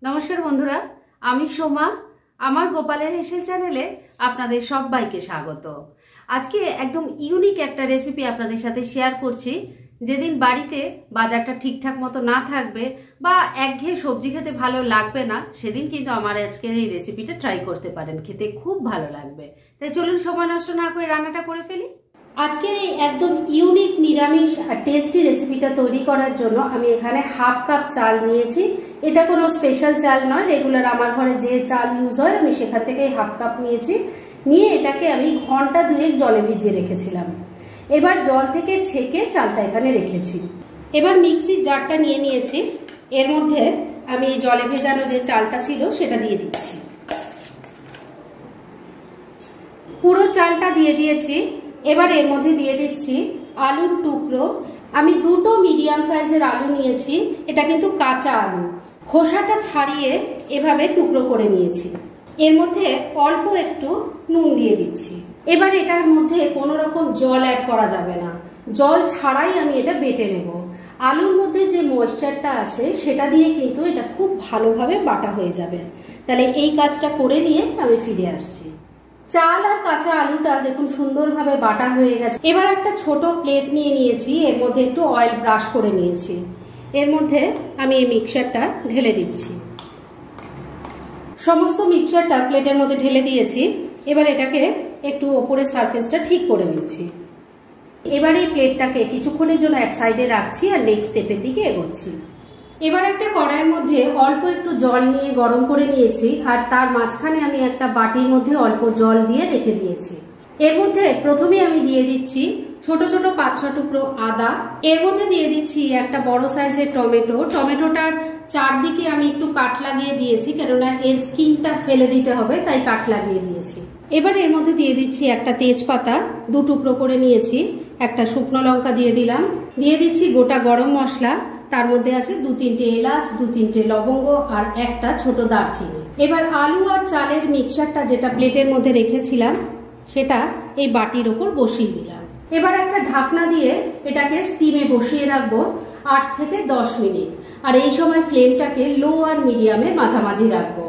নমস্কার বন্ধুরা, আমি সোমা। আমার গোপালের হেসেল চ্যানেলে আপনাদের সবাইকে স্বাগত। আজকে একদম ইউনিক একটা রেসিপি আপনাদের সাথে শেয়ার করছি। যেদিন বাড়িতে বাজারটা ঠিকঠাক মতো না থাকবে বা একঘেয়ে সবজি খেতে ভালো লাগবে না, সেদিন কিন্তু আমার আজকের এই রেসিপিটা ট্রাই করতে পারেন, খেতে খুব ভালো লাগবে। তাই চলুন সময় নষ্ট না করে রান্নাটা করে ফেলি। আজকের এই একদম ইউনিক নিরামিষ আর টেস্টি রেসিপিটা তৈরি করার জন্য আমি এখানে হাফ কাপ চাল নিয়েছি। এটা কোনো স্পেশাল চাল নয়, রেগুলার আমার ঘরে যে চাল ইউজ হয় আমি সেখান থেকেই হাফ কাপ নিয়েছি। নিয়ে এটাকে আমি ঘন্টা দুয়েক জলে ভিজিয়ে রেখেছিলাম। এবার জল থেকে ছেঁকে চালটা এখানে রেখেছি। এবার মিক্সির জারটা নিয়ে নিয়েছি। এর মধ্যে আমি জলে ভেজানো যে চালটা ছিল সেটা দিয়ে দিচ্ছি। পুরো চালটা দিয়ে দিয়েছি। এবার এর মধ্যে দিয়ে দিচ্ছি আলুর টুকরো। আমি দুটো মিডিয়াম সাইজের আলু নিয়েছি। এটা কিন্তু কাঁচা আলু, খোসাটা ছাড়িয়ে এভাবে টুকরো করে নিয়েছি। এর মধ্যে অল্প একটু নুন দিয়ে দিচ্ছি। এবার এটার মধ্যে কোনো রকম জল অ্যাড করা যাবে না, জল ছাড়াই আমি এটা বেটে নেব। আলুর মধ্যে যে ময়েশ্চারটা আছে সেটা দিয়ে কিন্তু এটা খুব ভালোভাবে বাটা হয়ে যাবে। তাহলে এই কাজটা করে নিয়ে আমি ফিরে আসছি। চাল আর কাঁচা আলুটা দেখুন সুন্দরভাবে বাটা হয়ে গেছে। এবার একটা ছোট প্লেট নিয়ে নিয়েছি, এর মধ্যে একটু অয়েল ব্রাশ করে নিয়েছি। এর মধ্যে আমি এই মিক্সচারটা ঢেলে দিচ্ছি। সমস্ত মিক্সচারটা প্লেটের মধ্যে ঢেলে দিয়েছি। এবার এটাকে একটু ওপরের সারফেসটা ঠিক করে নিচ্ছি। এবার এই প্লেটটাকে কিছুক্ষণের জন্য এক সাইডে রাখছি আর নেক্সট স্টেপের দিকে এগোচ্ছি। এবার একটা কড়াইয়ের মধ্যে অল্প একটু জল নিয়ে গরম করে নিয়েছি আর তার মাঝখানে আমি একটা বাটির মধ্যে অল্প জল দিয়ে রেখে দিয়েছি। এর মধ্যে প্রথমে আমি দিয়ে দিচ্ছি ছোট ছোট 5-6 টুকরো আদা। এর মধ্যে দিয়ে দিচ্ছি একটা বড় সাইজের টমেটো। টমেটোটার চারদিকে আমি একটু কাট লাগিয়ে দিয়েছি, কেননা এর স্কিনটা ফেলে দিতে হবে, তাই কাট লাগিয়ে দিয়েছি। এবার এর মধ্যে দিয়ে দিচ্ছি একটা তেজপাতা 2 টুকরো করে নিয়েছি, একটা শুকনো লঙ্কা দিয়ে দিলাম। দিয়ে দিচ্ছি গোটা গরম মশলা, তার মধ্যে আছে 2-3টে এলাচ, 2-3টে লবঙ্গ আর একটা ছোট দারচিনি। এবার আলু আর চালের মিক্সচারটা যেটা প্লেটের মধ্যে রেখেছিলাম সেটা এই বাটির ওপর বসিয়ে দিলাম। এবার একটা ঢাকনা দিয়ে এটাকে স্টিমে বসিয়ে রাখবো 8 থেকে 10 মিনিট। আর এই সময় ফ্লেমটাকে লো আর মিডিয়ামের মাঝামাঝি রাখবো।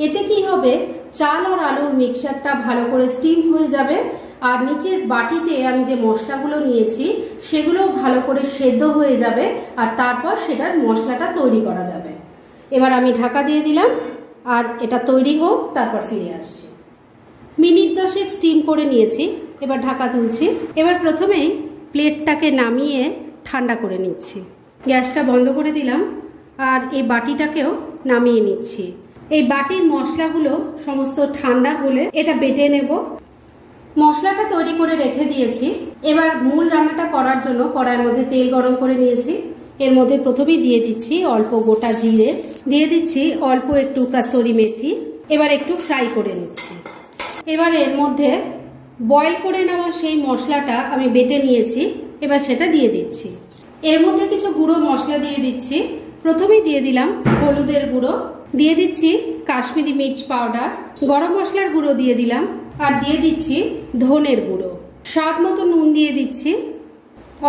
এতে কি হবে, চাল আর আলুর মিক্সচারটা ভালো করে স্টিম হয়ে যাবে আর নিচের বাটিতে আমি যে মশলাগুলো নিয়েছি সেগুলো ভালো করে সেদ্ধ হয়ে যাবে আর তারপর সেটার মশলাটা তৈরি করা যাবে। এবার আমি ঢাকা দিয়ে দিলাম আর এটা তৈরি হোক, তারপর ফিরে আসছি। মিনিট 10 স্টিম করে নিয়েছি। এবার ঢাকা তুলছি। এবার প্রথমেই প্লেটটাকে নামিয়ে ঠান্ডা করে নিচ্ছি। গ্যাসটা বন্ধ করে দিলাম আর এই বাটিটাকেও নামিয়ে নিচ্ছি। এই বাটির মশলাগুলো সমস্ত ঠান্ডা হলে এটা বেটে নেব। মশলাটা তৈরি করে রেখে দিয়েছি। এবার মূল রান্নাটা করার জন্য কড়াইয়ের মধ্যে তেল গরম করে নিয়েছি। এর মধ্যে প্রথমেই দিয়ে দিচ্ছি অল্প গোটা জিরে, দিয়ে দিচ্ছি অল্প একটু কাসুরি মেথি। এবার একটু ফ্রাই করে নিচ্ছি। এবার এর মধ্যে বয়েল করে নেওয়া সেই মশলাটা আমি বেটে নিয়েছি, এবার সেটা দিয়ে দিচ্ছি। এর মধ্যে কিছু গুঁড়ো মশলা দিয়ে দিচ্ছি। প্রথমেই দিয়ে দিলাম হলুদের গুঁড়ো, দিয়ে দিচ্ছি কাশ্মীরি মির্চ পাউডার, গরম মশলার গুঁড়ো দিয়ে দিলাম আর দিয়ে দিচ্ছি ধনের গুঁড়ো। স্বাদ মতো নুন দিয়ে দিচ্ছি,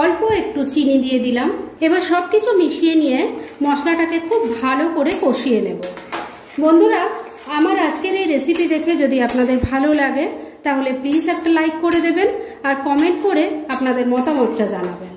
অল্প একটু চিনি দিয়ে দিলাম। এবার সবকিছু মিশিয়ে নিয়ে মশলাটাকে খুব ভালো করে কষিয়ে নেব। বন্ধুরা, আমার আজকের এই রেসিপি দেখে যদি আপনাদের ভালো লাগে তাহলে প্লিজ একটা লাইক করে দেবেন আর কমেন্ট করে আপনাদের মতামতটা জানাবেন।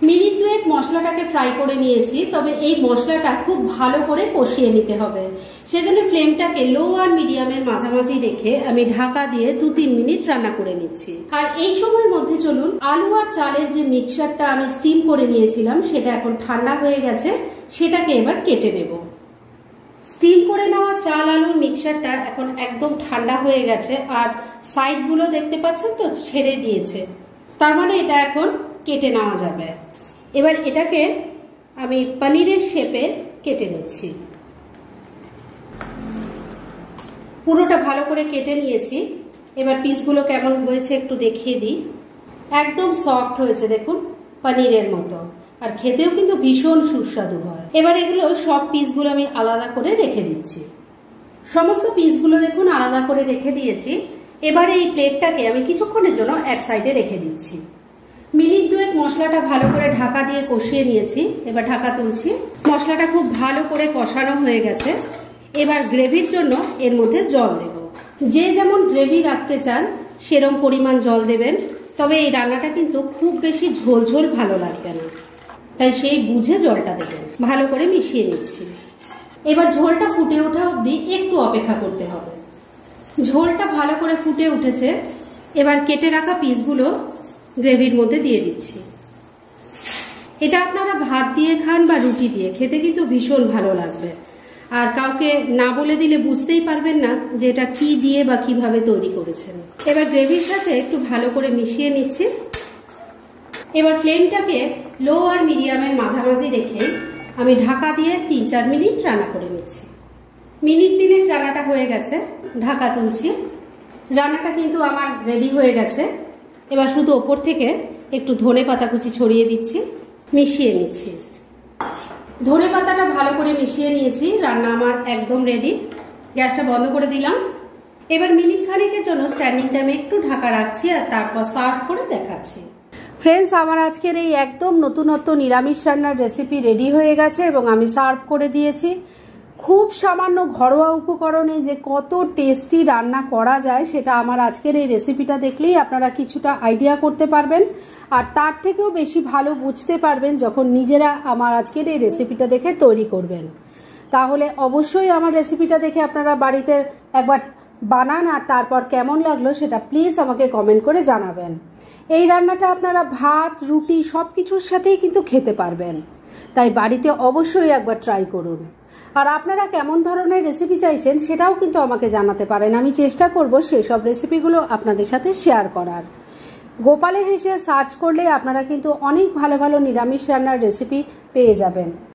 মিনিট 2 মশলাটাকে ফ্রাই করে নিয়েছি, তবে এই মশলাটা খুব ভালো করে কষিয়ে নিতে হবে। সেজন্য ফ্লেমটাকে লো আর মিডিয়ামের মাঝামাঝি রেখে আমি ঢাকা দিয়ে 2-3 মিনিট রান্না করে নিচ্ছি। আর এই সময়ের মধ্যে চলুন আলু আর চালের যে মিক্সচারটা আমি স্টিম করে নিয়েছিলাম সেটা এখন ঠান্ডা হয়ে গেছে, সেটাকে এবার কেটে নেব। স্টিম করে নেওয়া চাল আলুর মিক্সচারটা এখন একদম ঠান্ডা হয়ে গেছে আর সাইডগুলো দেখতে পাচ্ছেন তো ছেড়ে দিয়েছে, তার মানে এটা এখন কেটে নেওয়া যাবে। এবার এটাকে আমি পনিরের শেপে কেটে নিচ্ছি। পুরোটা ভালো করে কেটে নিয়েছি। এবার পিসগুলো কেমন হয়েছে একটু দেখিয়ে দিই। একদম সফট হয়েছে দেখুন, পনিরের মতো, আর খেতেও কিন্তু ভীষণ সুস্বাদু হয়। এবার এগুলো সব পিসগুলো আমি আলাদা করে রেখে দিচ্ছি। সমস্ত পিসগুলো দেখুন আলাদা করে রেখে দিয়েছি। এবারে এই প্লেটটাকে আমি কিছুক্ষণের জন্য এক সাইডে রেখে দিচ্ছি। মিনিট দুয়েক মশলাটা ভালো করে ঢাকা দিয়ে কষিয়ে নিয়েছি। এবার ঢাকা তুলছি। মশলাটা খুব ভালো করে কষানো হয়ে গেছে। এবার গ্রেভির জন্য এর মধ্যে জল দেব। যে যেমন গ্রেভি রাখতে চান সেরকম পরিমাণ জল দেবেন। তবে এই রান্নাটা কিন্তু খুব বেশি ঝোল ঝোল ভালো লাগবে না, তাই সেই বুঝে জলটা দেবেন। ভালো করে মিশিয়ে নিচ্ছি। এবার ঝোলটা ফুটে ওঠা অবধি একটু অপেক্ষা করতে হবে। ঝোলটা ভালো করে ফুটে উঠেছে। এবার কেটে রাখা পিসগুলো গ্রেভির মধ্যে দিয়ে দিচ্ছি। এটা আপনারা ভাত দিয়ে খান বা রুটি দিয়ে, খেতে কিন্তু ভীষণ ভালো লাগবে। আর কাউকে না বলে দিলে বুঝতেই পারবেন না যে এটা কি দিয়ে বা কিভাবে তৈরি করেছেন। এবার গ্রেভির সাথে একটু ভালো করে মিশিয়ে নিচ্ছি। এবার ফ্লেমটাকে লো আর মিডিয়ামের মাঝামাঝি রেখে আমি ঢাকা দিয়ে 3-4 মিনিট রান্না করে নিচ্ছি। মিনিট 3 রান্নাটা হয়ে গেছে। ঢাকা তুলছি। রান্নাটা কিন্তু আমার রেডি হয়ে গেছে। এবার শুধু ওপর থেকে একটু ধনে পাতা কুচি ছড়িয়ে দিচ্ছি, মিশিয়ে নিচ্ছি। ধনে পাতাটা ভালো করে মিশিয়ে নিয়েছি। রান্না আমার একদম রেডি। গ্যাসটা বন্ধ করে দিলাম। এবার মিনিট খানেকের জন্য স্ট্যান্ডিং টাইমে একটু ঢাকা রাখছি আর তারপর সার্ভ করে দেখাচ্ছি। ফ্রেন্ডস, আমার আজকের এই একদম নতুনত্ব নিরামিষ রান্নার রেসিপি রেডি হয়ে গেছে এবং আমি সার্ভ করে দিয়েছি। খুব সামান্য ঘরোয়া উপকরণে যে কত টেস্টি রান্না করা যায় সেটা আমার আজকের এই রেসিপিটা দেখলেই আপনারা কিছুটা আইডিয়া করতে পারবেন। আর তার থেকেও বেশি ভালো বুঝতে পারবেন যখন নিজেরা আমার আজকের এই রেসিপিটা দেখে তৈরি করবেন। তাহলে অবশ্যই আমার রেসিপিটা দেখে আপনারা বাড়িতে একবার বানান আর তারপর কেমন লাগলো সেটা প্লিজ আমাকে কমেন্ট করে জানাবেন। এই রান্নাটা আপনারা ভাত, রুটি সব কিছুর সাথেই কিন্তু খেতে পারবেন, তাই বাড়িতে অবশ্যই একবার ট্রাই করুন। আর আপনারা কেমন ধরনের রেসিপি চাইছেন সেটাও কিন্তু আমাকে জানাতে পারেন। আমি চেষ্টা করব সেসব রেসিপিগুলো আপনাদের সাথে শেয়ার করার। গোপালের হেসে সার্চ করলে আপনারা কিন্তু অনেক ভালো ভালো নিরামিষ রান্নার রেসিপি পেয়ে যাবেন।